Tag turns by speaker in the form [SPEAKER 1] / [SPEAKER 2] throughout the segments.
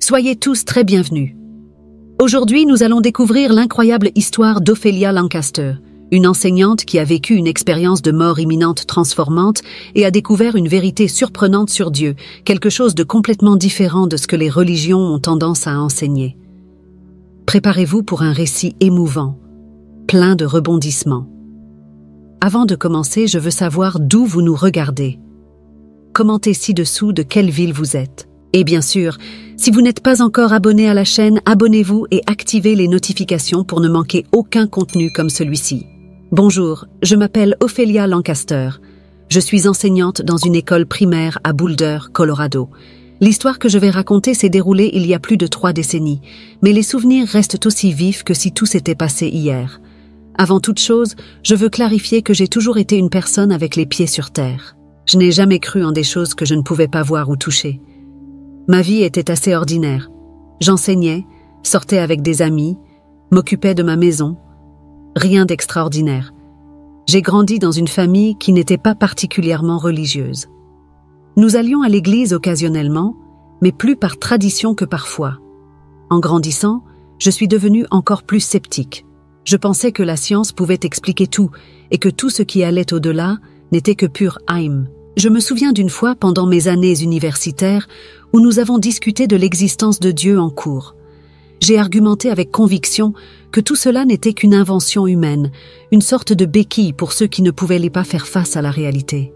[SPEAKER 1] Soyez tous très bienvenus. Aujourd'hui, nous allons découvrir l'incroyable histoire d'Ophelia Lancaster, une enseignante qui a vécu une expérience de mort imminente transformante et a découvert une vérité surprenante sur Dieu, quelque chose de complètement différent de ce que les religions ont tendance à enseigner. Préparez-vous pour un récit émouvant, plein de rebondissements. Avant de commencer, je veux savoir d'où vous nous regardez. Commentez ci-dessous de quelle ville vous êtes. Et bien sûr, si vous n'êtes pas encore abonné à la chaîne, abonnez-vous et activez les notifications pour ne manquer aucun contenu comme celui-ci. Bonjour, je m'appelle Ophelia Lancaster. Je suis enseignante dans une école primaire à Boulder, Colorado. L'histoire que je vais raconter s'est déroulée il y a plus de 3 décennies, mais les souvenirs restent aussi vifs que si tout s'était passé hier. Avant toute chose, je veux clarifier que j'ai toujours été une personne avec les pieds sur terre. Je n'ai jamais cru en des choses que je ne pouvais pas voir ou toucher. Ma vie était assez ordinaire. J'enseignais, sortais avec des amis, m'occupais de ma maison. Rien d'extraordinaire. J'ai grandi dans une famille qui n'était pas particulièrement religieuse. Nous allions à l'église occasionnellement, mais plus par tradition que par foi. En grandissant, je suis devenue encore plus sceptique. Je pensais que la science pouvait expliquer tout et que tout ce qui allait au-delà n'était que pur Haïm. Je me souviens d'une fois pendant mes années universitaires où nous avons discuté de l'existence de Dieu en cours. J'ai argumenté avec conviction que tout cela n'était qu'une invention humaine, une sorte de béquille pour ceux qui ne pouvaient pas faire face à la réalité.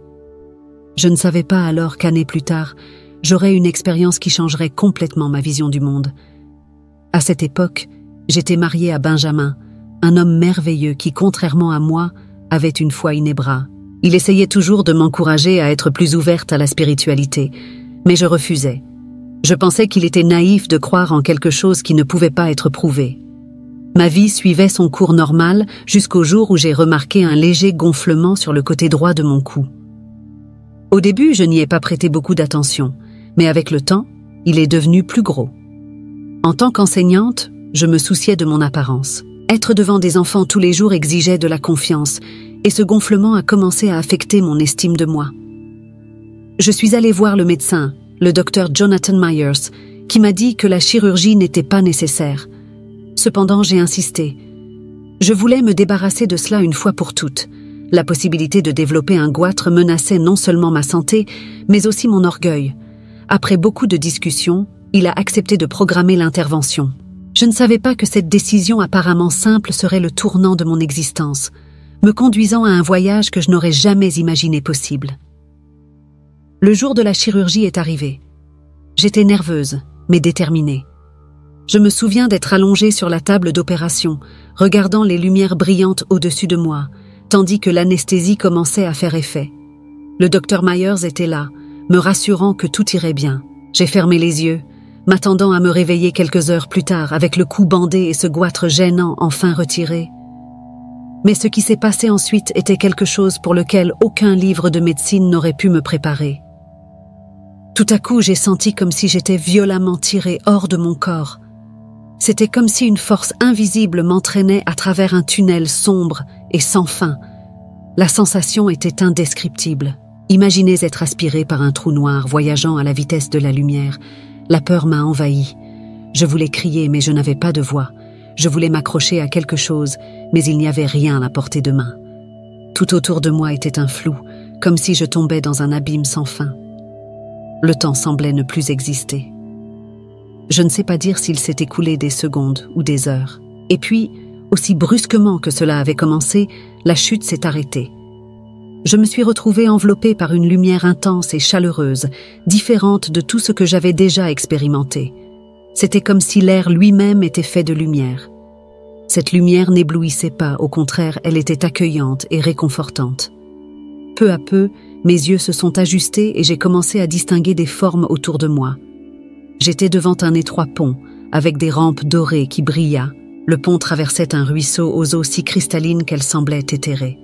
[SPEAKER 1] Je ne savais pas alors qu'années plus tard, j'aurais une expérience qui changerait complètement ma vision du monde. À cette époque, j'étais mariée à Benjamin, un homme merveilleux qui, contrairement à moi, avait une foi inébranlable. Il essayait toujours de m'encourager à être plus ouverte à la spiritualité, mais je refusais. Je pensais qu'il était naïf de croire en quelque chose qui ne pouvait pas être prouvé. Ma vie suivait son cours normal jusqu'au jour où j'ai remarqué un léger gonflement sur le côté droit de mon cou. Au début, je n'y ai pas prêté beaucoup d'attention, mais avec le temps, il est devenu plus gros. En tant qu'enseignante, je me souciais de mon apparence. Être devant des enfants tous les jours exigeait de la confiance, et ce gonflement a commencé à affecter mon estime de moi. Je suis allée voir le médecin, le docteur Jonathan Myers, qui m'a dit que la chirurgie n'était pas nécessaire. Cependant, j'ai insisté. Je voulais me débarrasser de cela une fois pour toutes. La possibilité de développer un goitre menaçait non seulement ma santé, mais aussi mon orgueil. Après beaucoup de discussions, il a accepté de programmer l'intervention. Je ne savais pas que cette décision apparemment simple serait le tournant de mon existence, me conduisant à un voyage que je n'aurais jamais imaginé possible. Le jour de la chirurgie est arrivé. J'étais nerveuse, mais déterminée. Je me souviens d'être allongée sur la table d'opération, regardant les lumières brillantes au-dessus de moi, tandis que l'anesthésie commençait à faire effet. Le docteur Myers était là, me rassurant que tout irait bien. J'ai fermé les yeux, m'attendant à me réveiller quelques heures plus tard avec le cou bandé et ce goitre gênant enfin retiré. Mais ce qui s'est passé ensuite était quelque chose pour lequel aucun livre de médecine n'aurait pu me préparer. Tout à coup, j'ai senti comme si j'étais violemment tirée hors de mon corps. C'était comme si une force invisible m'entraînait à travers un tunnel sombre et sans fin. La sensation était indescriptible. Imaginez être aspiré par un trou noir voyageant à la vitesse de la lumière. La peur m'a envahi. Je voulais crier, mais je n'avais pas de voix. Je voulais m'accrocher à quelque chose, mais il n'y avait rien à portée de main. Tout autour de moi était un flou, comme si je tombais dans un abîme sans fin. Le temps semblait ne plus exister. Je ne sais pas dire s'il s'est écoulé des secondes ou des heures. Et puis, aussi brusquement que cela avait commencé, la chute s'est arrêtée. Je me suis retrouvée enveloppée par une lumière intense et chaleureuse, différente de tout ce que j'avais déjà expérimenté. C'était comme si l'air lui-même était fait de lumière. Cette lumière n'éblouissait pas, au contraire, elle était accueillante et réconfortante. Peu à peu, mes yeux se sont ajustés et j'ai commencé à distinguer des formes autour de moi. J'étais devant un étroit pont, avec des rampes dorées qui brillaient. Le pont traversait un ruisseau aux eaux si cristallines qu'elles semblaient éthérées.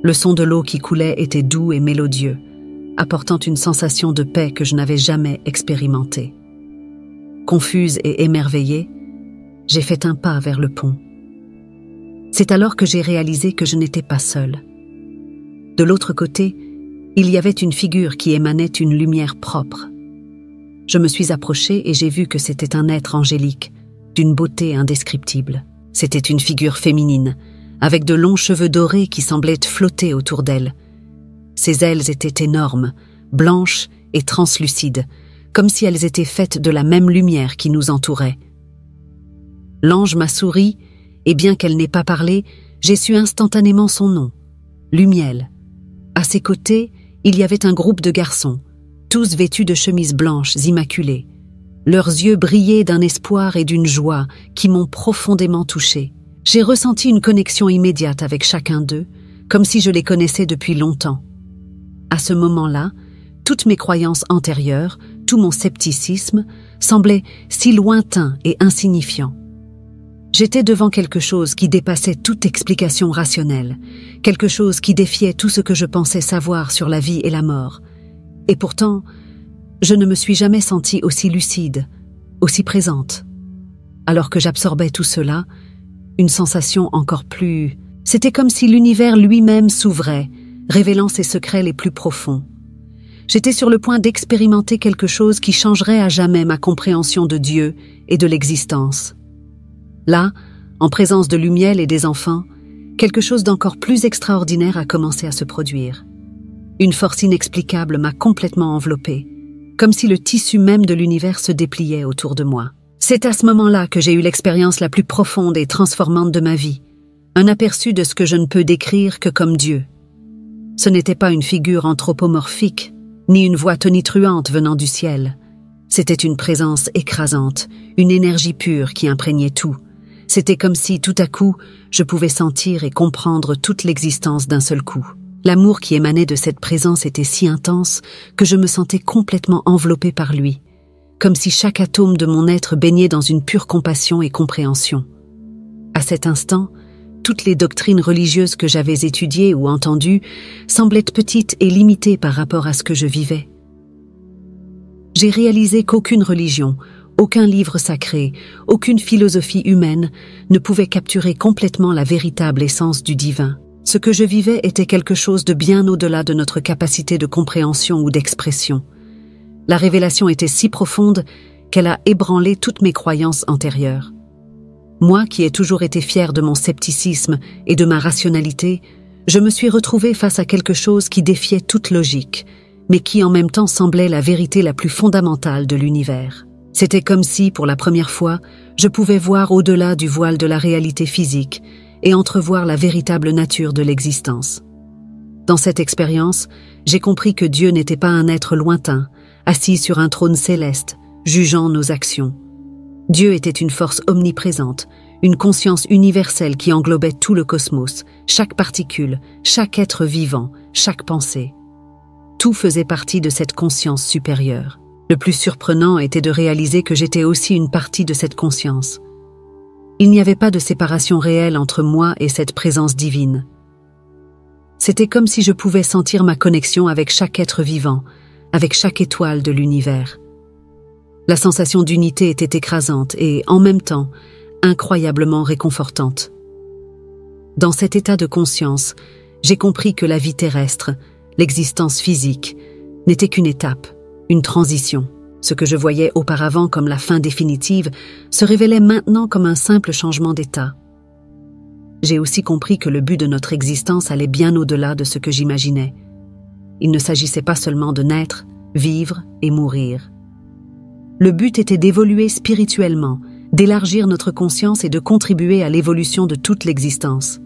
[SPEAKER 1] Le son de l'eau qui coulait était doux et mélodieux, apportant une sensation de paix que je n'avais jamais expérimentée. Confuse et émerveillée, j'ai fait un pas vers le pont. C'est alors que j'ai réalisé que je n'étais pas seule. De l'autre côté, il y avait une figure qui émanait une lumière propre. Je me suis approchée et j'ai vu que c'était un être angélique, d'une beauté indescriptible. C'était une figure féminine, avec de longs cheveux dorés qui semblaient flotter autour d'elle. Ses ailes étaient énormes, blanches et translucides, comme si elles étaient faites de la même lumière qui nous entourait. L'ange m'a souri, et bien qu'elle n'ait pas parlé, j'ai su instantanément son nom, Lumiel. À ses côtés, il y avait un groupe de garçons, tous vêtus de chemises blanches immaculées. Leurs yeux brillaient d'un espoir et d'une joie qui m'ont profondément touchée. J'ai ressenti une connexion immédiate avec chacun d'eux, comme si je les connaissais depuis longtemps. À ce moment-là, toutes mes croyances antérieures, tout mon scepticisme, semblaient si lointains et insignifiants. J'étais devant quelque chose qui dépassait toute explication rationnelle, quelque chose qui défiait tout ce que je pensais savoir sur la vie et la mort. Et pourtant, je ne me suis jamais sentie aussi lucide, aussi présente. Alors que j'absorbais tout cela, une sensation encore plus... C'était comme si l'univers lui-même s'ouvrait, révélant ses secrets les plus profonds. J'étais sur le point d'expérimenter quelque chose qui changerait à jamais ma compréhension de Dieu et de l'existence. Là, en présence de Lumiel et des enfants, quelque chose d'encore plus extraordinaire a commencé à se produire. Une force inexplicable m'a complètement enveloppée, comme si le tissu même de l'univers se dépliait autour de moi. C'est à ce moment-là que j'ai eu l'expérience la plus profonde et transformante de ma vie, un aperçu de ce que je ne peux décrire que comme Dieu. Ce n'était pas une figure anthropomorphique, ni une voix tonitruante venant du ciel. C'était une présence écrasante, une énergie pure qui imprégnait tout. C'était comme si, tout à coup, je pouvais sentir et comprendre toute l'existence d'un seul coup. L'amour qui émanait de cette présence était si intense que je me sentais complètement enveloppée par lui, comme si chaque atome de mon être baignait dans une pure compassion et compréhension. À cet instant, toutes les doctrines religieuses que j'avais étudiées ou entendues semblaient petites et limitées par rapport à ce que je vivais. J'ai réalisé qu'aucune religion, aucun livre sacré, aucune philosophie humaine ne pouvait capturer complètement la véritable essence du divin. Ce que je vivais était quelque chose de bien au-delà de notre capacité de compréhension ou d'expression. La révélation était si profonde qu'elle a ébranlé toutes mes croyances antérieures. Moi, qui ai toujours été fière de mon scepticisme et de ma rationalité, je me suis retrouvée face à quelque chose qui défiait toute logique, mais qui en même temps semblait la vérité la plus fondamentale de l'univers. C'était comme si, pour la première fois, je pouvais voir au-delà du voile de la réalité physique et entrevoir la véritable nature de l'existence. Dans cette expérience, j'ai compris que Dieu n'était pas un être lointain, assis sur un trône céleste, jugeant nos actions. Dieu était une force omniprésente, une conscience universelle qui englobait tout le cosmos, chaque particule, chaque être vivant, chaque pensée. Tout faisait partie de cette conscience supérieure. Le plus surprenant était de réaliser que j'étais aussi une partie de cette conscience. Il n'y avait pas de séparation réelle entre moi et cette présence divine. C'était comme si je pouvais sentir ma connexion avec chaque être vivant, avec chaque étoile de l'univers. La sensation d'unité était écrasante et, en même temps, incroyablement réconfortante. Dans cet état de conscience, j'ai compris que la vie terrestre, l'existence physique, n'était qu'une étape, une transition. Ce que je voyais auparavant comme la fin définitive se révélait maintenant comme un simple changement d'état. J'ai aussi compris que le but de notre existence allait bien au-delà de ce que j'imaginais. Il ne s'agissait pas seulement de naître, vivre et mourir. Le but était d'évoluer spirituellement, d'élargir notre conscience et de contribuer à l'évolution de toute l'existence.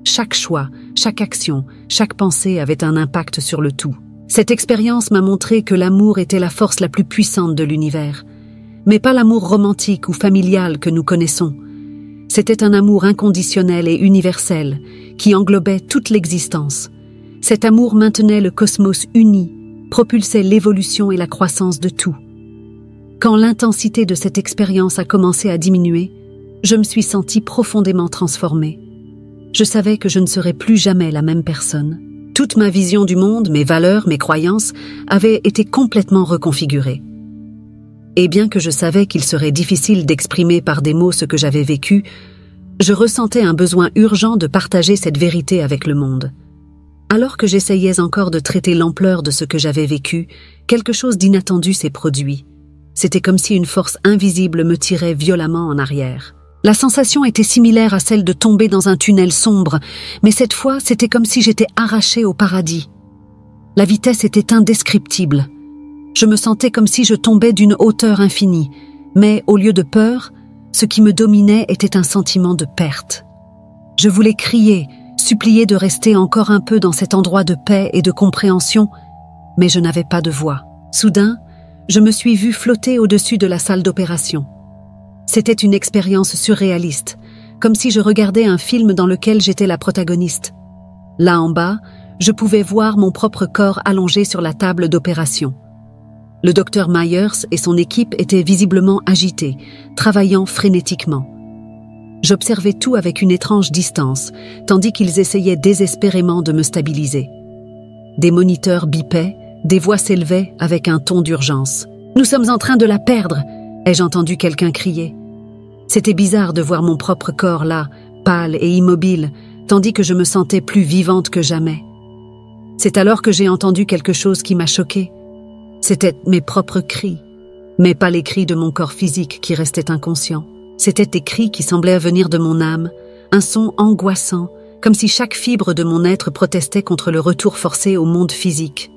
[SPEAKER 1] Chaque choix, chaque action, chaque pensée avait un impact sur le tout. Cette expérience m'a montré que l'amour était la force la plus puissante de l'univers, mais pas l'amour romantique ou familial que nous connaissons. C'était un amour inconditionnel et universel qui englobait toute l'existence. Cet amour maintenait le cosmos uni, propulsait l'évolution et la croissance de tout. Quand l'intensité de cette expérience a commencé à diminuer, je me suis sentie profondément transformée. Je savais que je ne serais plus jamais la même personne. Toute ma vision du monde, mes valeurs, mes croyances avaient été complètement reconfigurées. Et bien que je savais qu'il serait difficile d'exprimer par des mots ce que j'avais vécu, je ressentais un besoin urgent de partager cette vérité avec le monde. Alors que j'essayais encore de traiter l'ampleur de ce que j'avais vécu, quelque chose d'inattendu s'est produit. C'était comme si une force invisible me tirait violemment en arrière. La sensation était similaire à celle de tomber dans un tunnel sombre, mais cette fois, c'était comme si j'étais arrachée au paradis. La vitesse était indescriptible. Je me sentais comme si je tombais d'une hauteur infinie, mais au lieu de peur, ce qui me dominait était un sentiment de perte. Je voulais crier, supplier de rester encore un peu dans cet endroit de paix et de compréhension, mais je n'avais pas de voix. Soudain, je me suis vue flotter au-dessus de la salle d'opération. C'était une expérience surréaliste, comme si je regardais un film dans lequel j'étais la protagoniste. Là en bas, je pouvais voir mon propre corps allongé sur la table d'opération. Le docteur Myers et son équipe étaient visiblement agités, travaillant frénétiquement. J'observais tout avec une étrange distance, tandis qu'ils essayaient désespérément de me stabiliser. Des moniteurs bipaient, des voix s'élevaient avec un ton d'urgence. « Nous sommes en train de la perdre !» ai-je entendu quelqu'un crier. C'était bizarre de voir mon propre corps là, pâle et immobile, tandis que je me sentais plus vivante que jamais. C'est alors que j'ai entendu quelque chose qui m'a choquée. C'était mes propres cris, mais pas les cris de mon corps physique qui restait inconscient. C'étaient des cris qui semblaient venir de mon âme, un son angoissant, comme si chaque fibre de mon être protestait contre le retour forcé au monde physique.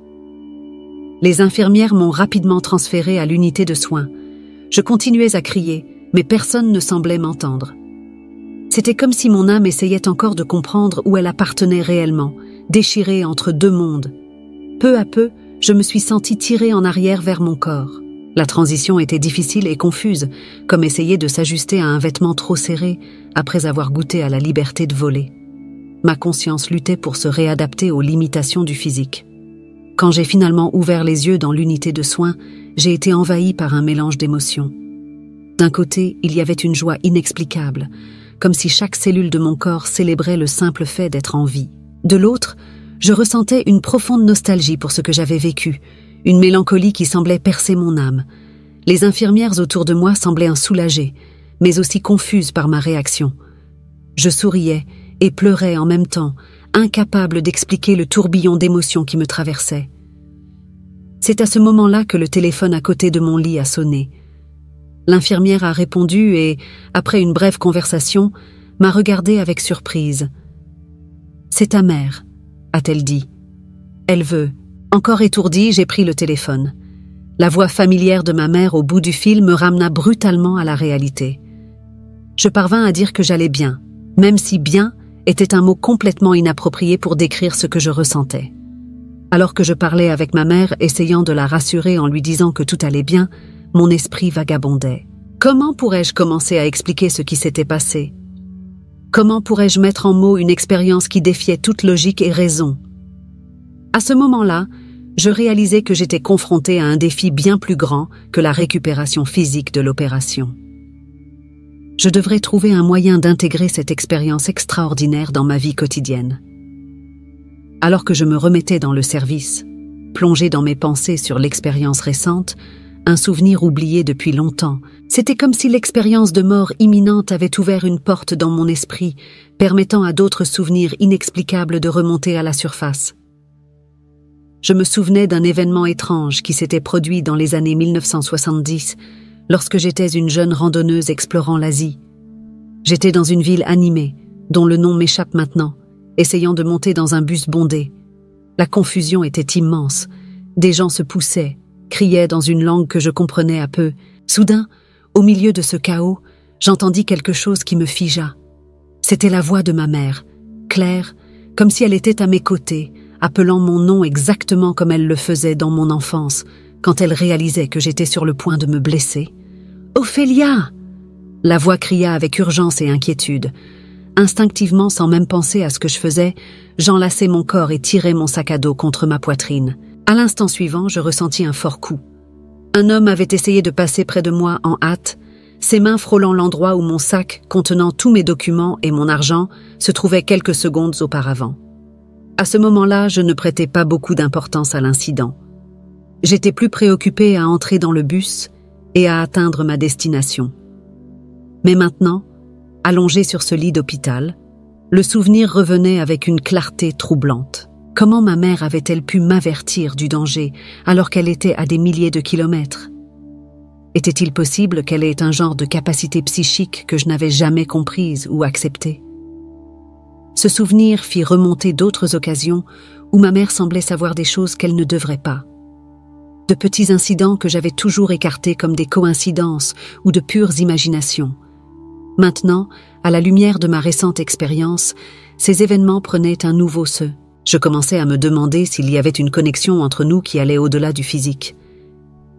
[SPEAKER 1] Les infirmières m'ont rapidement transférée à l'unité de soins. Je continuais à crier, mais personne ne semblait m'entendre. C'était comme si mon âme essayait encore de comprendre où elle appartenait réellement, déchirée entre deux mondes. Peu à peu, je me suis sentie tirée en arrière vers mon corps. La transition était difficile et confuse, comme essayer de s'ajuster à un vêtement trop serré après avoir goûté à la liberté de voler. Ma conscience luttait pour se réadapter aux limitations du physique. Quand j'ai finalement ouvert les yeux dans l'unité de soins, j'ai été envahie par un mélange d'émotions. D'un côté, il y avait une joie inexplicable, comme si chaque cellule de mon corps célébrait le simple fait d'être en vie. De l'autre, je ressentais une profonde nostalgie pour ce que j'avais vécu, une mélancolie qui semblait percer mon âme. Les infirmières autour de moi semblaient soulagées, mais aussi confuses par ma réaction. Je souriais et pleurais en même temps, incapable d'expliquer le tourbillon d'émotions qui me traversait. C'est à ce moment-là que le téléphone à côté de mon lit a sonné. L'infirmière a répondu et, après une brève conversation, m'a regardée avec surprise. « C'est ta mère », a-t-elle dit. « Elle veut. » Encore étourdie, j'ai pris le téléphone. La voix familière de ma mère au bout du fil me ramena brutalement à la réalité. Je parvins à dire que j'allais bien, même si « bien » était un mot complètement inapproprié pour décrire ce que je ressentais. Alors que je parlais avec ma mère, essayant de la rassurer en lui disant que tout allait bien, mon esprit vagabondait. Comment pourrais-je commencer à expliquer ce qui s'était passé? Comment pourrais-je mettre en mots une expérience qui défiait toute logique et raison? À ce moment-là, je réalisais que j'étais confrontée à un défi bien plus grand que la récupération physique de l'opération. Je devrais trouver un moyen d'intégrer cette expérience extraordinaire dans ma vie quotidienne. Alors que je me remettais dans le service, plongée dans mes pensées sur l'expérience récente, un souvenir oublié depuis longtemps, c'était comme si l'expérience de mort imminente avait ouvert une porte dans mon esprit, permettant à d'autres souvenirs inexplicables de remonter à la surface. Je me souvenais d'un événement étrange qui s'était produit dans les années 1970, lorsque j'étais une jeune randonneuse explorant l'Asie. J'étais dans une ville animée, dont le nom m'échappe maintenant, essayant de monter dans un bus bondé. La confusion était immense. Des gens se poussaient, criaient dans une langue que je comprenais à peu. Soudain, au milieu de ce chaos, j'entendis quelque chose qui me figea. C'était la voix de ma mère, claire, comme si elle était à mes côtés, appelant mon nom exactement comme elle le faisait dans mon enfance, quand elle réalisait que j'étais sur le point de me blesser. « Ophélia !» La voix cria avec urgence et inquiétude. Instinctivement, sans même penser à ce que je faisais, j'enlaçai mon corps et tirai mon sac à dos contre ma poitrine. À l'instant suivant, je ressentis un fort coup. Un homme avait essayé de passer près de moi en hâte, ses mains frôlant l'endroit où mon sac, contenant tous mes documents et mon argent, se trouvait quelques secondes auparavant. À ce moment-là, je ne prêtais pas beaucoup d'importance à l'incident. J'étais plus préoccupée à entrer dans le bus et à atteindre ma destination. Mais maintenant, allongée sur ce lit d'hôpital, le souvenir revenait avec une clarté troublante. Comment ma mère avait-elle pu m'avertir du danger alors qu'elle était à des milliers de kilomètres? Était-il possible qu'elle ait un genre de capacité psychique que je n'avais jamais comprise ou acceptée? Ce souvenir fit remonter d'autres occasions où ma mère semblait savoir des choses qu'elle ne devrait pas. De petits incidents que j'avais toujours écartés comme des coïncidences ou de pures imaginations. Maintenant, à la lumière de ma récente expérience, ces événements prenaient un nouveau sens. Je commençais à me demander s'il y avait une connexion entre nous qui allait au-delà du physique.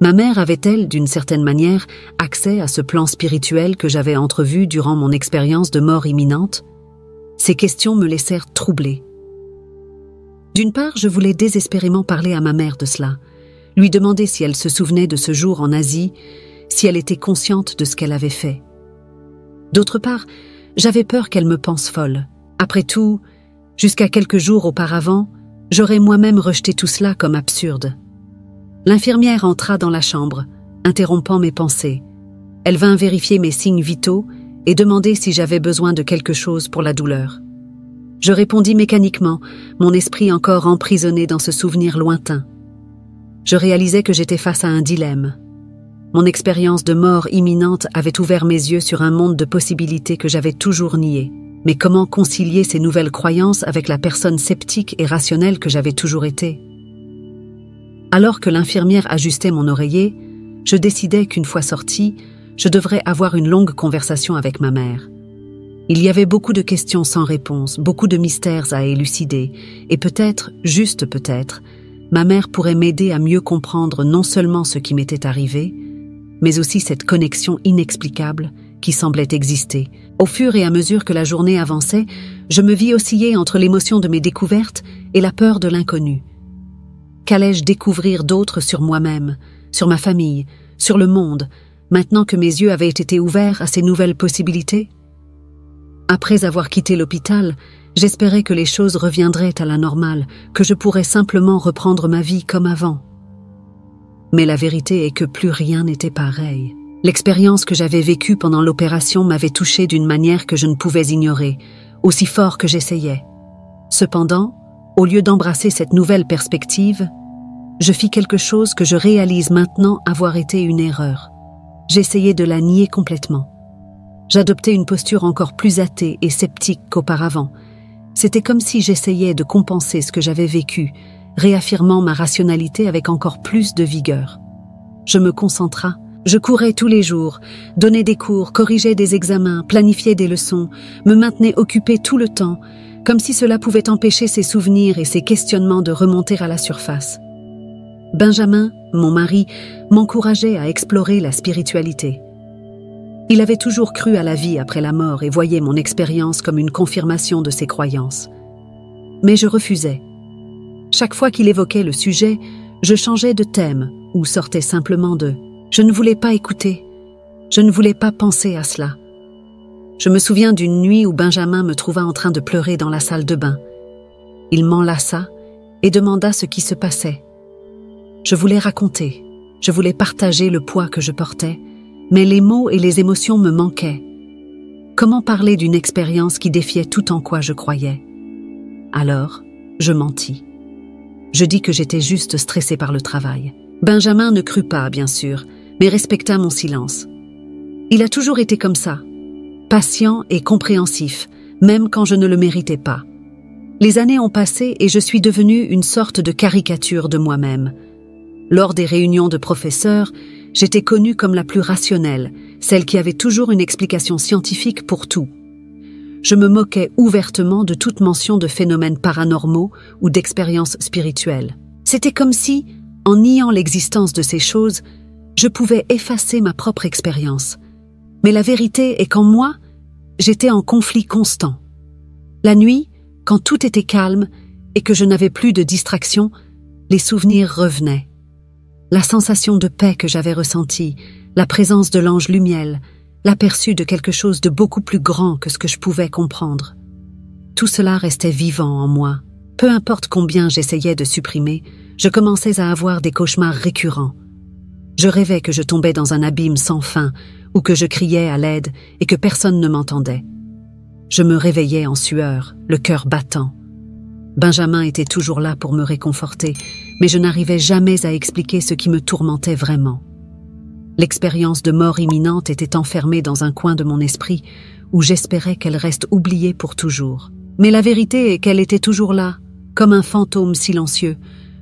[SPEAKER 1] Ma mère avait-elle, d'une certaine manière, accès à ce plan spirituel que j'avais entrevu durant mon expérience de mort imminente? Ces questions me laissèrent troublée. D'une part, je voulais désespérément parler à ma mère de cela, lui demander si elle se souvenait de ce jour en Asie, si elle était consciente de ce qu'elle avait fait. D'autre part, j'avais peur qu'elle me pense folle. Après tout, jusqu'à quelques jours auparavant, j'aurais moi-même rejeté tout cela comme absurde. L'infirmière entra dans la chambre, interrompant mes pensées. Elle vint vérifier mes signes vitaux et demander si j'avais besoin de quelque chose pour la douleur. Je répondis mécaniquement, mon esprit encore emprisonné dans ce souvenir lointain. Je réalisais que j'étais face à un dilemme. Mon expérience de mort imminente avait ouvert mes yeux sur un monde de possibilités que j'avais toujours nié. Mais comment concilier ces nouvelles croyances avec la personne sceptique et rationnelle que j'avais toujours été? Alors que l'infirmière ajustait mon oreiller, je décidai qu'une fois sortie, je devrais avoir une longue conversation avec ma mère. Il y avait beaucoup de questions sans réponse, beaucoup de mystères à élucider, et peut-être, juste peut-être, ma mère pourrait m'aider à mieux comprendre non seulement ce qui m'était arrivé, mais aussi cette connexion inexplicable qui semblait exister. Au fur et à mesure que la journée avançait, je me vis osciller entre l'émotion de mes découvertes et la peur de l'inconnu. Qu'allais-je découvrir d'autre sur moi-même, sur ma famille, sur le monde, maintenant que mes yeux avaient été ouverts à ces nouvelles possibilités? Après avoir quitté l'hôpital, j'espérais que les choses reviendraient à la normale, que je pourrais simplement reprendre ma vie comme avant. Mais la vérité est que plus rien n'était pareil. L'expérience que j'avais vécue pendant l'opération m'avait touchée d'une manière que je ne pouvais ignorer, aussi fort que j'essayais. Cependant, au lieu d'embrasser cette nouvelle perspective, je fis quelque chose que je réalise maintenant avoir été une erreur. J'essayais de la nier complètement. J'adoptais une posture encore plus athée et sceptique qu'auparavant. C'était comme si j'essayais de compenser ce que j'avais vécu, réaffirmant ma rationalité avec encore plus de vigueur. Je me concentrai. Je courais tous les jours, donnais des cours, corrigeais des examens, planifiais des leçons, me maintenais occupée tout le temps, comme si cela pouvait empêcher ces souvenirs et ces questionnements de remonter à la surface. Benjamin, mon mari, m'encourageait à explorer la spiritualité. Il avait toujours cru à la vie après la mort et voyait mon expérience comme une confirmation de ses croyances. Mais je refusais. Chaque fois qu'il évoquait le sujet, je changeais de thème ou sortais simplement de « Je ne voulais pas écouter, je ne voulais pas penser à cela ». Je me souviens d'une nuit où Benjamin me trouva en train de pleurer dans la salle de bain. Il m'enlaça et demanda ce qui se passait. Je voulais raconter, je voulais partager le poids que je portais, mais les mots et les émotions me manquaient. Comment parler d'une expérience qui défiait tout en quoi je croyais? Alors, je mentis. Je dis que j'étais juste stressée par le travail. Benjamin ne crut pas, bien sûr, mais respecta mon silence. Il a toujours été comme ça, patient et compréhensif, même quand je ne le méritais pas. Les années ont passé et je suis devenue une sorte de caricature de moi-même. Lors des réunions de professeurs, j'étais connue comme la plus rationnelle, celle qui avait toujours une explication scientifique pour tout. Je me moquais ouvertement de toute mention de phénomènes paranormaux ou d'expériences spirituelles. C'était comme si, en niant l'existence de ces choses, je pouvais effacer ma propre expérience. Mais la vérité est qu'en moi, j'étais en conflit constant. La nuit, quand tout était calme et que je n'avais plus de distraction, les souvenirs revenaient. La sensation de paix que j'avais ressentie, la présence de l'ange Lumiel, l'aperçu de quelque chose de beaucoup plus grand que ce que je pouvais comprendre. Tout cela restait vivant en moi. Peu importe combien j'essayais de supprimer, je commençais à avoir des cauchemars récurrents. Je rêvais que je tombais dans un abîme sans fin, ou que je criais à l'aide et que personne ne m'entendait. Je me réveillais en sueur, le cœur battant. Benjamin était toujours là pour me réconforter, mais je n'arrivais jamais à expliquer ce qui me tourmentait vraiment. L'expérience de mort imminente était enfermée dans un coin de mon esprit où j'espérais qu'elle reste oubliée pour toujours. Mais la vérité est qu'elle était toujours là, comme un fantôme silencieux,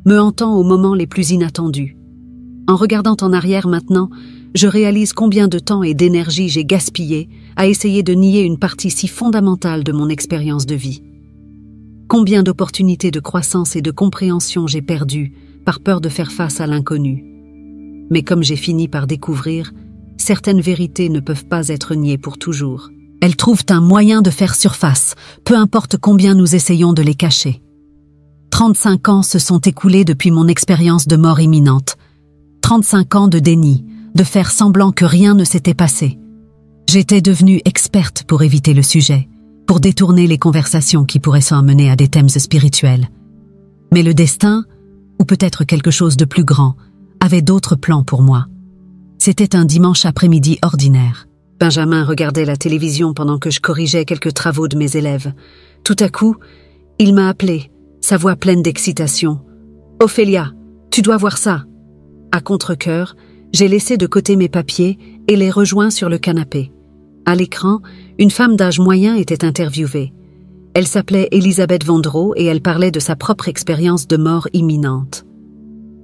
[SPEAKER 1] me hantant aux moments les plus inattendus. En regardant en arrière maintenant, je réalise combien de temps et d'énergie j'ai gaspillé à essayer de nier une partie si fondamentale de mon expérience de vie. Combien d'opportunités de croissance et de compréhension j'ai perdues par peur de faire face à l'inconnu. Mais comme j'ai fini par découvrir, certaines vérités ne peuvent pas être niées pour toujours. Elles trouvent un moyen de faire surface, peu importe combien nous essayons de les cacher. 35 ans se sont écoulés depuis mon expérience de mort imminente. 35 ans de déni, de faire semblant que rien ne s'était passé. J'étais devenue experte pour éviter le sujet, pour détourner les conversations qui pourraient s'en mener à des thèmes spirituels. Mais le destin, ou peut-être quelque chose de plus grand, avait d'autres plans pour moi. C'était un dimanche après-midi ordinaire. Benjamin regardait la télévision pendant que je corrigeais quelques travaux de mes élèves. Tout à coup, il m'a appelé, sa voix pleine d'excitation. « Ophélia, tu dois voir ça !» À contre-cœur, j'ai laissé de côté mes papiers et les rejoints sur le canapé. À l'écran, une femme d'âge moyen était interviewée. Elle s'appelait Elisabeth Vendreau et elle parlait de sa propre expérience de mort imminente.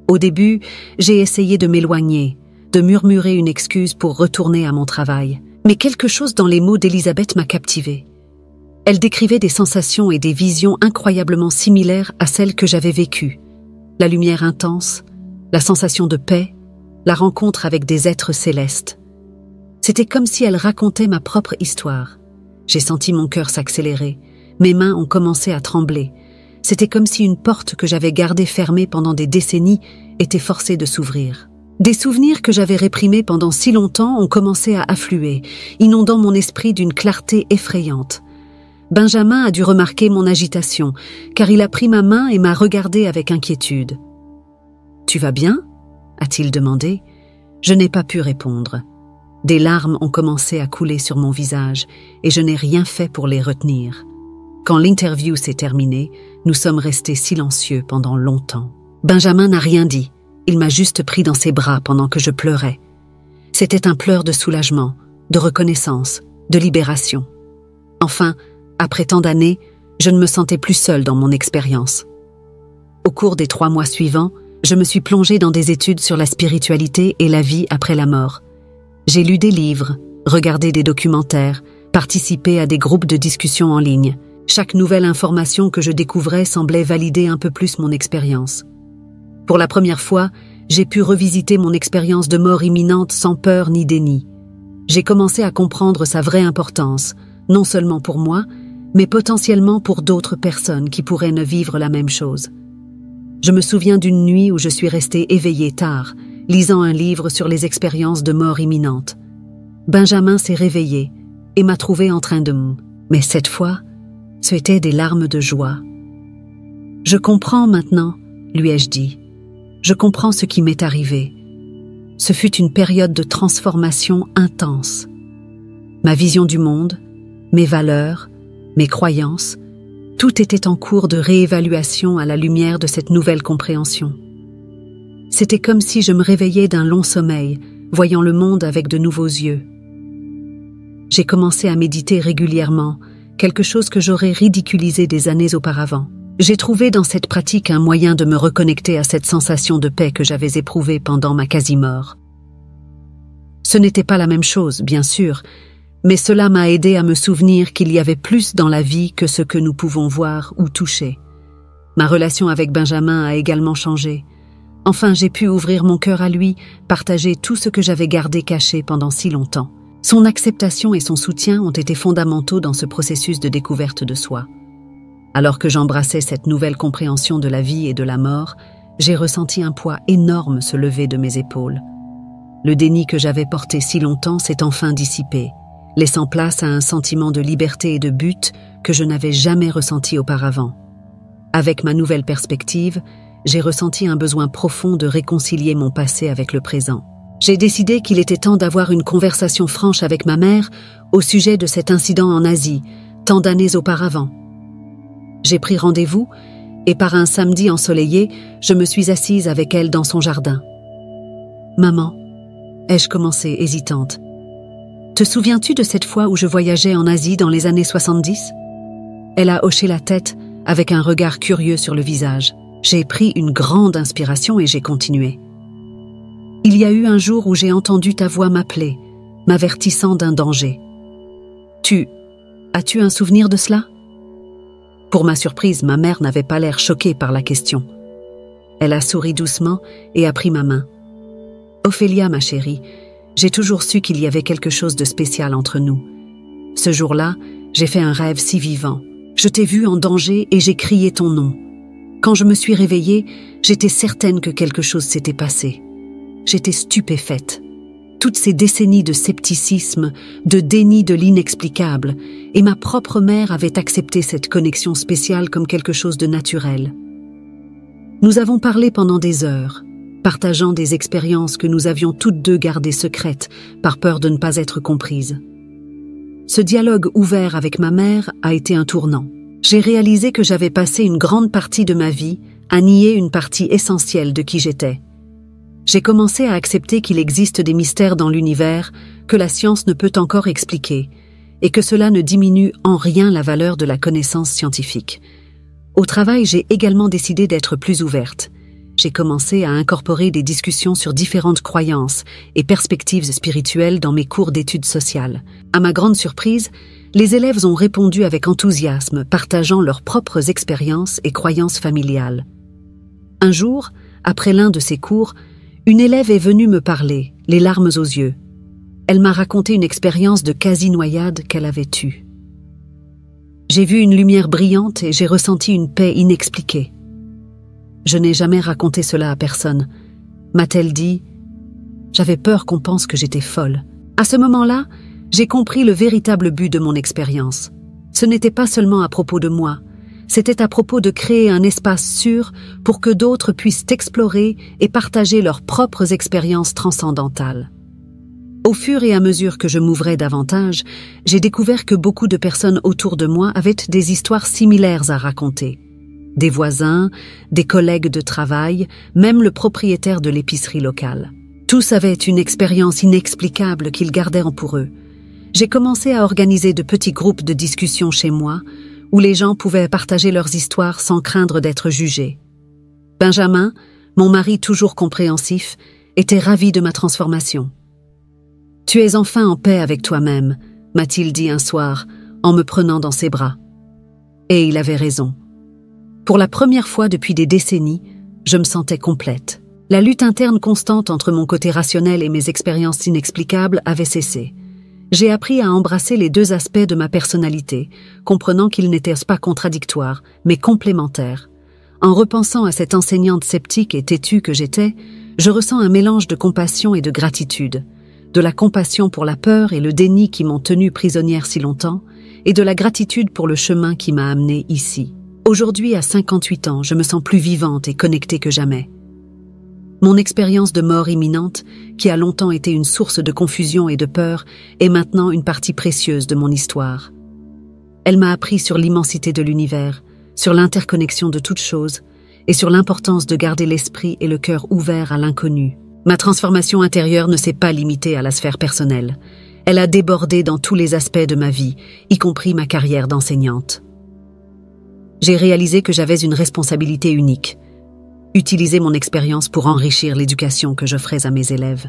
[SPEAKER 1] Au début, j'ai essayé de m'éloigner, de murmurer une excuse pour retourner à mon travail. Mais quelque chose dans les mots d'Elisabeth m'a captivée. Elle décrivait des sensations et des visions incroyablement similaires à celles que j'avais vécues. La lumière intense, la sensation de paix, la rencontre avec des êtres célestes. C'était comme si elle racontait ma propre histoire. J'ai senti mon cœur s'accélérer. Mes mains ont commencé à trembler. C'était comme si une porte que j'avais gardée fermée pendant des décennies était forcée de s'ouvrir. Des souvenirs que j'avais réprimés pendant si longtemps ont commencé à affluer, inondant mon esprit d'une clarté effrayante. Benjamin a dû remarquer mon agitation, car il a pris ma main et m'a regardée avec inquiétude. « Tu vas bien ?» a-t-il demandé. Je n'ai pas pu répondre. Des larmes ont commencé à couler sur mon visage et je n'ai rien fait pour les retenir. Quand l'interview s'est terminée, nous sommes restés silencieux pendant longtemps. Benjamin n'a rien dit. Il m'a juste pris dans ses bras pendant que je pleurais. C'était un pleur de soulagement, de reconnaissance, de libération. Enfin, après tant d'années, je ne me sentais plus seule dans mon expérience. Au cours des 3 mois suivants, je me suis plongée dans des études sur la spiritualité et la vie après la mort. J'ai lu des livres, regardé des documentaires, participé à des groupes de discussion en ligne. Chaque nouvelle information que je découvrais semblait valider un peu plus mon expérience. Pour la première fois, j'ai pu revisiter mon expérience de mort imminente sans peur ni déni. J'ai commencé à comprendre sa vraie importance, non seulement pour moi, mais potentiellement pour d'autres personnes qui pourraient ne vivre la même chose. Je me souviens d'une nuit où je suis restée éveillée tard, lisant un livre sur les expériences de mort imminente. Benjamin s'est réveillé et m'a trouvée en train de... Mais cette fois, c'étaient des larmes de joie. « Je comprends maintenant », lui ai-je dit. « Je comprends ce qui m'est arrivé. Ce fut une période de transformation intense. Ma vision du monde, mes valeurs, mes croyances, tout était en cours de réévaluation à la lumière de cette nouvelle compréhension. C'était comme si je me réveillais d'un long sommeil, voyant le monde avec de nouveaux yeux. J'ai commencé à méditer régulièrement, quelque chose que j'aurais ridiculisé des années auparavant. J'ai trouvé dans cette pratique un moyen de me reconnecter à cette sensation de paix que j'avais éprouvée pendant ma quasi-mort. Ce n'était pas la même chose, bien sûr, mais cela m'a aidé à me souvenir qu'il y avait plus dans la vie que ce que nous pouvons voir ou toucher. Ma relation avec Benjamin a également changé. Enfin, j'ai pu ouvrir mon cœur à lui, partager tout ce que j'avais gardé caché pendant si longtemps. Son acceptation et son soutien ont été fondamentaux dans ce processus de découverte de soi. Alors que j'embrassais cette nouvelle compréhension de la vie et de la mort, j'ai ressenti un poids énorme se lever de mes épaules. Le déni que j'avais porté si longtemps s'est enfin dissipé, laissant place à un sentiment de liberté et de but que je n'avais jamais ressenti auparavant. Avec ma nouvelle perspective, j'ai ressenti un besoin profond de réconcilier mon passé avec le présent. J'ai décidé qu'il était temps d'avoir une conversation franche avec ma mère au sujet de cet incident en Asie, tant d'années auparavant. J'ai pris rendez-vous et par un samedi ensoleillé, je me suis assise avec elle dans son jardin. « Maman, ai-je commencé, hésitante. Te souviens-tu de cette fois où je voyageais en Asie dans les années 70 ? Elle a hoché la tête avec un regard curieux sur le visage. J'ai pris une grande inspiration et j'ai continué. Il y a eu un jour où j'ai entendu ta voix m'appeler, m'avertissant d'un danger. As-tu un souvenir de cela ? Pour ma surprise, ma mère n'avait pas l'air choquée par la question. Elle a souri doucement et a pris ma main. Ophélia, ma chérie, j'ai toujours su qu'il y avait quelque chose de spécial entre nous. Ce jour-là, j'ai fait un rêve si vivant. Je t'ai vue en danger et j'ai crié ton nom. Quand je me suis réveillée, j'étais certaine que quelque chose s'était passé. J'étais stupéfaite. Toutes ces décennies de scepticisme, de déni de l'inexplicable, et ma propre mère avait accepté cette connexion spéciale comme quelque chose de naturel. Nous avons parlé pendant des heures, partageant des expériences que nous avions toutes deux gardées secrètes, par peur de ne pas être comprises. Ce dialogue ouvert avec ma mère a été un tournant. J'ai réalisé que j'avais passé une grande partie de ma vie à nier une partie essentielle de qui j'étais. J'ai commencé à accepter qu'il existe des mystères dans l'univers que la science ne peut encore expliquer, et que cela ne diminue en rien la valeur de la connaissance scientifique. Au travail, j'ai également décidé d'être plus ouverte. J'ai commencé à incorporer des discussions sur différentes croyances et perspectives spirituelles dans mes cours d'études sociales. À ma grande surprise, les élèves ont répondu avec enthousiasme, partageant leurs propres expériences et croyances familiales. Un jour, après l'un de ces cours, une élève est venue me parler, les larmes aux yeux. Elle m'a raconté une expérience de quasi-noyade qu'elle avait eue. J'ai vu une lumière brillante et j'ai ressenti une paix inexpliquée. Je n'ai jamais raconté cela à personne, m'a-t-elle dit. J'avais peur qu'on pense que j'étais folle. À ce moment-là, j'ai compris le véritable but de mon expérience. Ce n'était pas seulement à propos de moi, c'était à propos de créer un espace sûr pour que d'autres puissent explorer et partager leurs propres expériences transcendantales. Au fur et à mesure que je m'ouvrais davantage, j'ai découvert que beaucoup de personnes autour de moi avaient des histoires similaires à raconter. Des voisins, des collègues de travail, même le propriétaire de l'épicerie locale. Tous avaient une expérience inexplicable qu'ils gardaient pour eux. J'ai commencé à organiser de petits groupes de discussion chez moi, où les gens pouvaient partager leurs histoires sans craindre d'être jugés. Benjamin, mon mari toujours compréhensif, était ravi de ma transformation. « Tu es enfin en paix avec toi-même », m'a-t-il dit un soir, en me prenant dans ses bras. Et il avait raison. Pour la première fois depuis des décennies, je me sentais complète. La lutte interne constante entre mon côté rationnel et mes expériences inexplicables avait cessé. J'ai appris à embrasser les deux aspects de ma personnalité, comprenant qu'ils n'étaient pas contradictoires, mais complémentaires. En repensant à cette enseignante sceptique et têtue que j'étais, je ressens un mélange de compassion et de gratitude. De la compassion pour la peur et le déni qui m'ont tenue prisonnière si longtemps, et de la gratitude pour le chemin qui m'a amenée ici. Aujourd'hui, à 58 ans, je me sens plus vivante et connectée que jamais. Mon expérience de mort imminente, qui a longtemps été une source de confusion et de peur, est maintenant une partie précieuse de mon histoire. Elle m'a appris sur l'immensité de l'univers, sur l'interconnexion de toutes choses, et sur l'importance de garder l'esprit et le cœur ouverts à l'inconnu. Ma transformation intérieure ne s'est pas limitée à la sphère personnelle. Elle a débordé dans tous les aspects de ma vie, y compris ma carrière d'enseignante. J'ai réalisé que j'avais une responsabilité unique. Utiliser mon expérience pour enrichir l'éducation que j'offrais à mes élèves.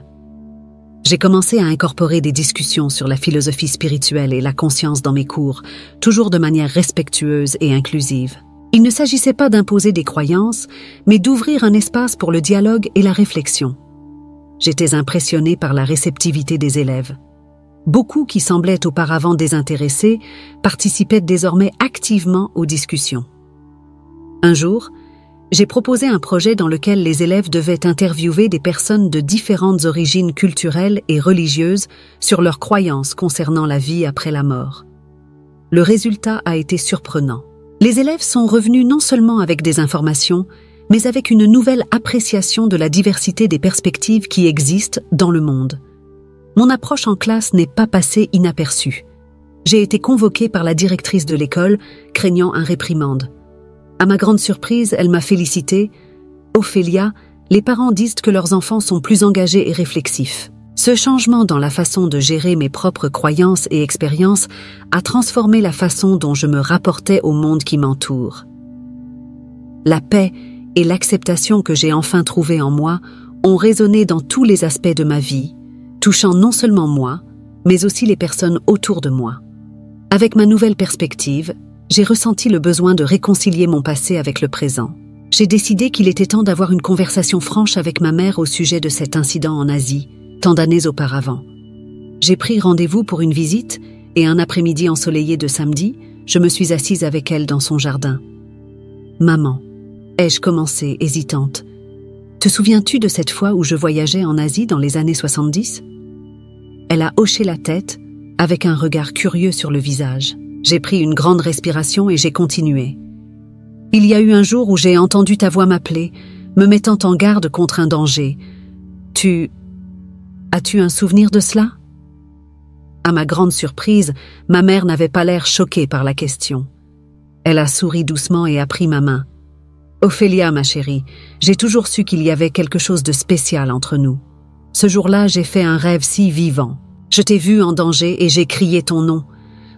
[SPEAKER 1] J'ai commencé à incorporer des discussions sur la philosophie spirituelle et la conscience dans mes cours, toujours de manière respectueuse et inclusive. Il ne s'agissait pas d'imposer des croyances, mais d'ouvrir un espace pour le dialogue et la réflexion. J'étais impressionnée par la réceptivité des élèves. Beaucoup qui semblaient auparavant désintéressés participaient désormais activement aux discussions. Un jour, j'ai proposé un projet dans lequel les élèves devaient interviewer des personnes de différentes origines culturelles et religieuses sur leurs croyances concernant la vie après la mort. Le résultat a été surprenant. Les élèves sont revenus non seulement avec des informations, mais avec une nouvelle appréciation de la diversité des perspectives qui existent dans le monde. Mon approche en classe n'est pas passée inaperçue. J'ai été convoquée par la directrice de l'école, craignant un réprimande. À ma grande surprise, elle m'a félicité. « Ophélia, les parents disent que leurs enfants sont plus engagés et réflexifs. » Ce changement dans la façon de gérer mes propres croyances et expériences a transformé la façon dont je me rapportais au monde qui m'entoure. La paix et l'acceptation que j'ai enfin trouvées en moi ont résonné dans tous les aspects de ma vie, touchant non seulement moi, mais aussi les personnes autour de moi. Avec ma nouvelle perspective, j'ai ressenti le besoin de réconcilier mon passé avec le présent. J'ai décidé qu'il était temps d'avoir une conversation franche avec ma mère au sujet de cet incident en Asie, tant d'années auparavant. J'ai pris rendez-vous pour une visite et un après-midi ensoleillé de samedi, je me suis assise avec elle dans son jardin. « Maman », ai-je commencé, hésitante, « te souviens-tu de cette fois où je voyageais en Asie dans les années 70 ?» Elle a hoché la tête, avec un regard curieux sur le visage. J'ai pris une grande respiration et j'ai continué. « Il y a eu un jour où j'ai entendu ta voix m'appeler, me mettant en garde contre un danger. As-tu un souvenir de cela ?» À ma grande surprise, ma mère n'avait pas l'air choquée par la question. Elle a souri doucement et a pris ma main. « Ophélia, ma chérie, j'ai toujours su qu'il y avait quelque chose de spécial entre nous. Ce jour-là, j'ai fait un rêve si vivant. Je t'ai vu en danger et j'ai crié ton nom.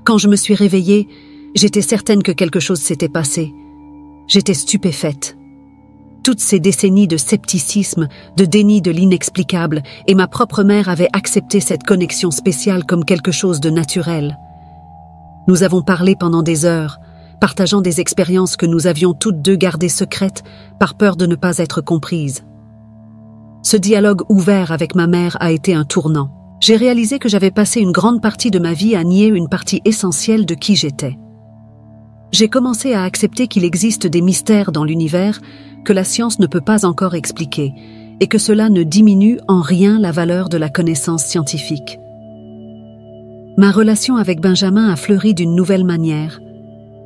[SPEAKER 1] Quand je me suis réveillée, j'étais certaine que quelque chose s'était passé. J'étais stupéfaite. Toutes ces décennies de scepticisme, de déni de l'inexplicable, et ma propre mère avait accepté cette connexion spéciale comme quelque chose de naturel. Nous avons parlé pendant des heures, partageant des expériences que nous avions toutes deux gardées secrètes par peur de ne pas être comprises. Ce dialogue ouvert avec ma mère a été un tournant. J'ai réalisé que j'avais passé une grande partie de ma vie à nier une partie essentielle de qui j'étais. J'ai commencé à accepter qu'il existe des mystères dans l'univers que la science ne peut pas encore expliquer, et que cela ne diminue en rien la valeur de la connaissance scientifique. Ma relation avec Benjamin a fleuri d'une nouvelle manière.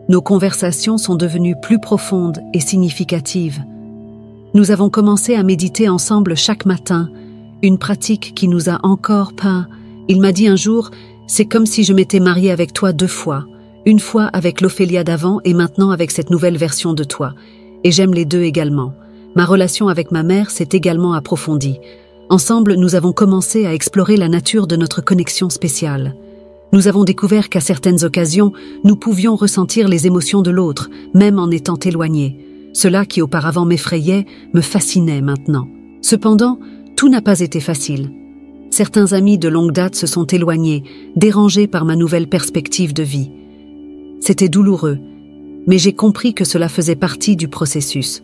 [SPEAKER 1] Nos conversations sont devenues plus profondes et significatives. Nous avons commencé à méditer ensemble chaque matin, une pratique qui nous a encore peint. Il m'a dit un jour, « C'est comme si je m'étais mariée avec toi 2 fois, une fois avec l'Ophélia d'avant et maintenant avec cette nouvelle version de toi. Et j'aime les deux également. Ma relation avec ma mère s'est également approfondie. Ensemble, nous avons commencé à explorer la nature de notre connexion spéciale. Nous avons découvert qu'à certaines occasions, nous pouvions ressentir les émotions de l'autre, même en étant éloignés. Cela qui auparavant m'effrayait, me fascinait maintenant. Cependant, tout n'a pas été facile. Certains amis de longue date se sont éloignés, dérangés par ma nouvelle perspective de vie. C'était douloureux, mais j'ai compris que cela faisait partie du processus.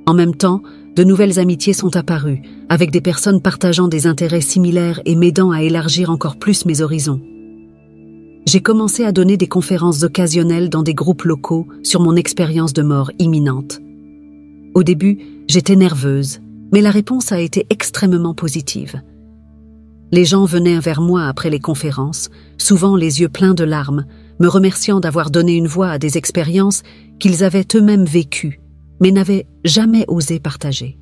[SPEAKER 1] En même temps, de nouvelles amitiés sont apparues, avec des personnes partageant des intérêts similaires et m'aidant à élargir encore plus mes horizons. J'ai commencé à donner des conférences occasionnelles dans des groupes locaux sur mon expérience de mort imminente. Au début, j'étais nerveuse, mais la réponse a été extrêmement positive. Les gens venaient vers moi après les conférences, souvent les yeux pleins de larmes, me remerciant d'avoir donné une voix à des expériences qu'ils avaient eux-mêmes vécues, mais n'avaient jamais osé partager.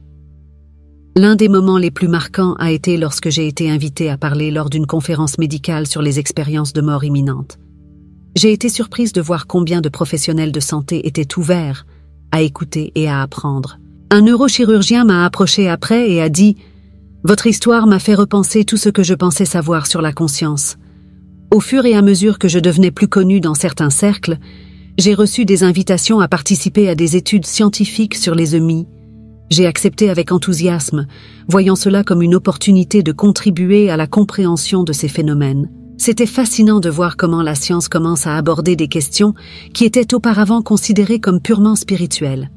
[SPEAKER 1] L'un des moments les plus marquants a été lorsque j'ai été invitée à parler lors d'une conférence médicale sur les expériences de mort imminente. J'ai été surprise de voir combien de professionnels de santé étaient ouverts à écouter et à apprendre. Un neurochirurgien m'a approché après et a dit « Votre histoire m'a fait repenser tout ce que je pensais savoir sur la conscience. Au fur et à mesure que je devenais plus connue dans certains cercles, j'ai reçu des invitations à participer à des études scientifiques sur les EMI. J'ai accepté avec enthousiasme, voyant cela comme une opportunité de contribuer à la compréhension de ces phénomènes. C'était fascinant de voir comment la science commence à aborder des questions qui étaient auparavant considérées comme purement spirituelles.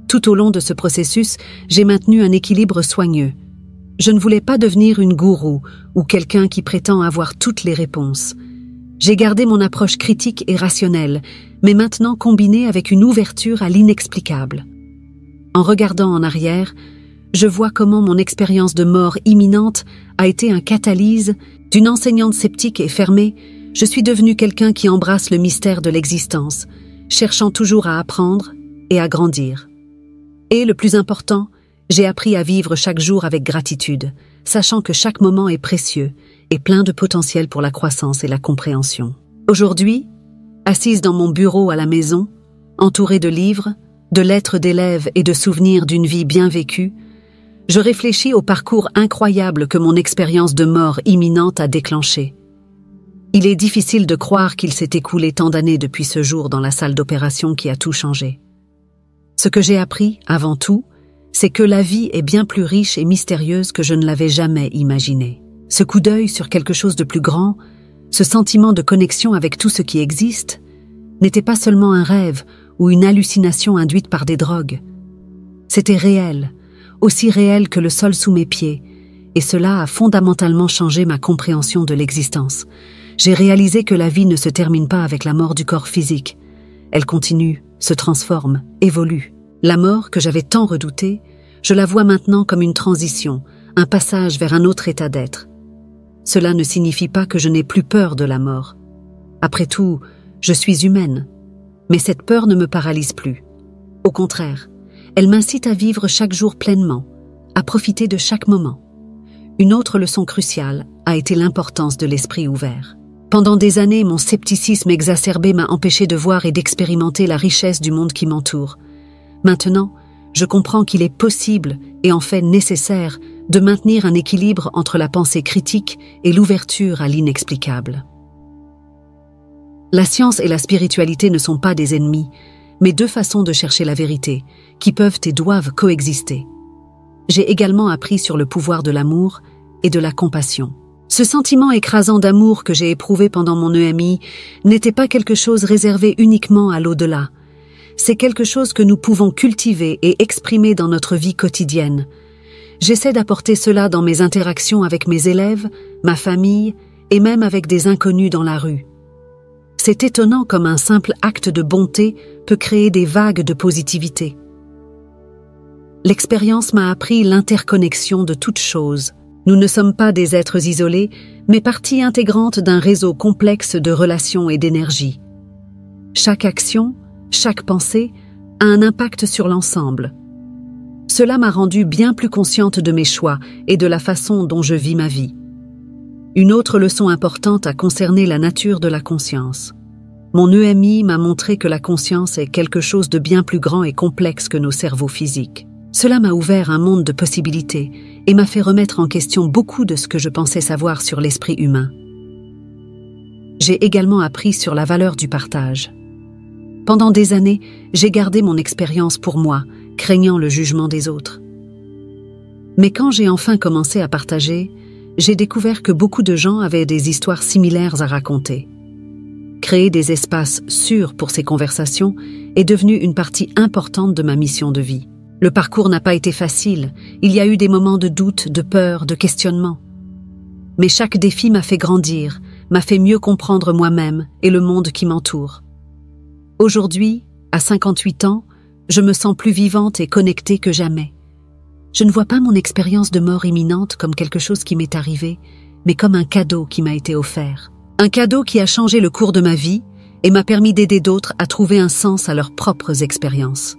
[SPEAKER 1] Tout au long de ce processus, j'ai maintenu un équilibre soigneux. Je ne voulais pas devenir une gourou ou quelqu'un qui prétend avoir toutes les réponses. J'ai gardé mon approche critique et rationnelle, mais maintenant combinée avec une ouverture à l'inexplicable. En regardant en arrière, je vois comment mon expérience de mort imminente a été un catalyse. D'une enseignante sceptique et fermée, je suis devenue quelqu'un qui embrasse le mystère de l'existence, cherchant toujours à apprendre et à grandir. Et le plus important, j'ai appris à vivre chaque jour avec gratitude, sachant que chaque moment est précieux et plein de potentiel pour la croissance et la compréhension. Aujourd'hui, assise dans mon bureau à la maison, entourée de livres, de lettres d'élèves et de souvenirs d'une vie bien vécue, Je réfléchis au parcours incroyable que mon expérience de mort imminente a déclenché. Il est difficile de croire qu'il s'est écoulé tant d'années depuis ce jour dans la salle d'opération qui a tout changé. Ce que j'ai appris, avant tout, c'est que la vie est bien plus riche et mystérieuse que je ne l'avais jamais imaginé. Ce coup d'œil sur quelque chose de plus grand, ce sentiment de connexion avec tout ce qui existe, n'était pas seulement un rêve ou une hallucination induite par des drogues. C'était réel, aussi réel que le sol sous mes pieds, et cela a fondamentalement changé ma compréhension de l'existence. J'ai réalisé que la vie ne se termine pas avec la mort du corps physique. Elle continue, se transforme, évolue. La mort que j'avais tant redoutée, je la vois maintenant comme une transition, un passage vers un autre état d'être. Cela ne signifie pas que je n'ai plus peur de la mort. Après tout, je suis humaine. Mais cette peur ne me paralyse plus. Au contraire, elle m'incite à vivre chaque jour pleinement, à profiter de chaque moment. Une autre leçon cruciale a été l'importance de l'esprit ouvert. Pendant des années, mon scepticisme exacerbé m'a empêché de voir et d'expérimenter la richesse du monde qui m'entoure. Maintenant, je comprends qu'il est possible, et en fait nécessaire, de maintenir un équilibre entre la pensée critique et l'ouverture à l'inexplicable. La science et la spiritualité ne sont pas des ennemis, mais deux façons de chercher la vérité, qui peuvent et doivent coexister. J'ai également appris sur le pouvoir de l'amour et de la compassion. Ce sentiment écrasant d'amour que j'ai éprouvé pendant mon EMI n'était pas quelque chose réservé uniquement à l'au-delà. C'est quelque chose que nous pouvons cultiver et exprimer dans notre vie quotidienne. J'essaie d'apporter cela dans mes interactions avec mes élèves, ma famille et même avec des inconnus dans la rue. C'est étonnant comme un simple acte de bonté peut créer des vagues de positivité. L'expérience m'a appris l'interconnexion de toutes choses. Nous ne sommes pas des êtres isolés, mais partie intégrante d'un réseau complexe de relations et d'énergie. Chaque action, chaque pensée a un impact sur l'ensemble. Cela m'a rendue bien plus consciente de mes choix et de la façon dont je vis ma vie. Une autre leçon importante a concerné la nature de la conscience. Mon EMI m'a montré que la conscience est quelque chose de bien plus grand et complexe que nos cerveaux physiques. Cela m'a ouvert un monde de possibilités et m'a fait remettre en question beaucoup de ce que je pensais savoir sur l'esprit humain. J'ai également appris sur la valeur du partage. Pendant des années, j'ai gardé mon expérience pour moi, craignant le jugement des autres. Mais quand j'ai enfin commencé à partager, j'ai découvert que beaucoup de gens avaient des histoires similaires à raconter. Créer des espaces sûrs pour ces conversations est devenu une partie importante de ma mission de vie. Le parcours n'a pas été facile, il y a eu des moments de doute, de peur, de questionnement. Mais chaque défi m'a fait grandir, m'a fait mieux comprendre moi-même et le monde qui m'entoure. Aujourd'hui, à 58 ans, je me sens plus vivante et connectée que jamais. Je ne vois pas mon expérience de mort imminente comme quelque chose qui m'est arrivé, mais comme un cadeau qui m'a été offert. Un cadeau qui a changé le cours de ma vie et m'a permis d'aider d'autres à trouver un sens à leurs propres expériences.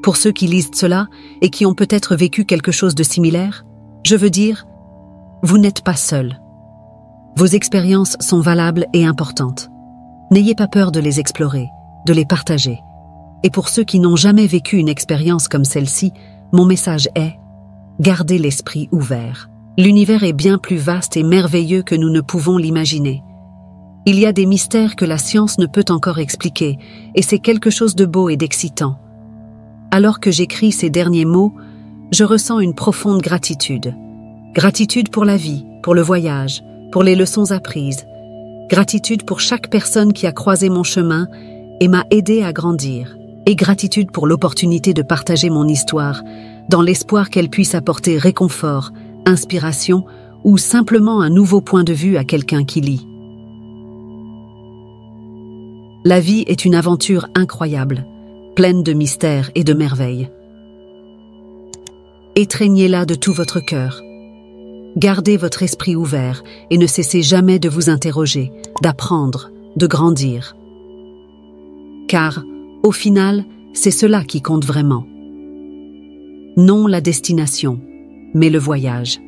[SPEAKER 1] Pour ceux qui lisent cela et qui ont peut-être vécu quelque chose de similaire, je veux dire, vous n'êtes pas seuls. Vos expériences sont valables et importantes. N'ayez pas peur de les explorer, de les partager. Et pour ceux qui n'ont jamais vécu une expérience comme celle-ci, mon message est « Gardez l'esprit ouvert ». L'univers est bien plus vaste et merveilleux que nous ne pouvons l'imaginer. Il y a des mystères que la science ne peut encore expliquer, et c'est quelque chose de beau et d'excitant. Alors que j'écris ces derniers mots, je ressens une profonde gratitude. Gratitude pour la vie, pour le voyage, pour les leçons apprises. Gratitude pour chaque personne qui a croisé mon chemin et m'a aidé à grandir. Et gratitude pour l'opportunité de partager mon histoire, dans l'espoir qu'elle puisse apporter réconfort, inspiration ou simplement un nouveau point de vue à quelqu'un qui lit. La vie est une aventure incroyable, pleine de mystères et de merveilles. Étreignez-la de tout votre cœur. Gardez votre esprit ouvert et ne cessez jamais de vous interroger, d'apprendre, de grandir. Car, au final, c'est cela qui compte vraiment. Non la destination, mais le voyage.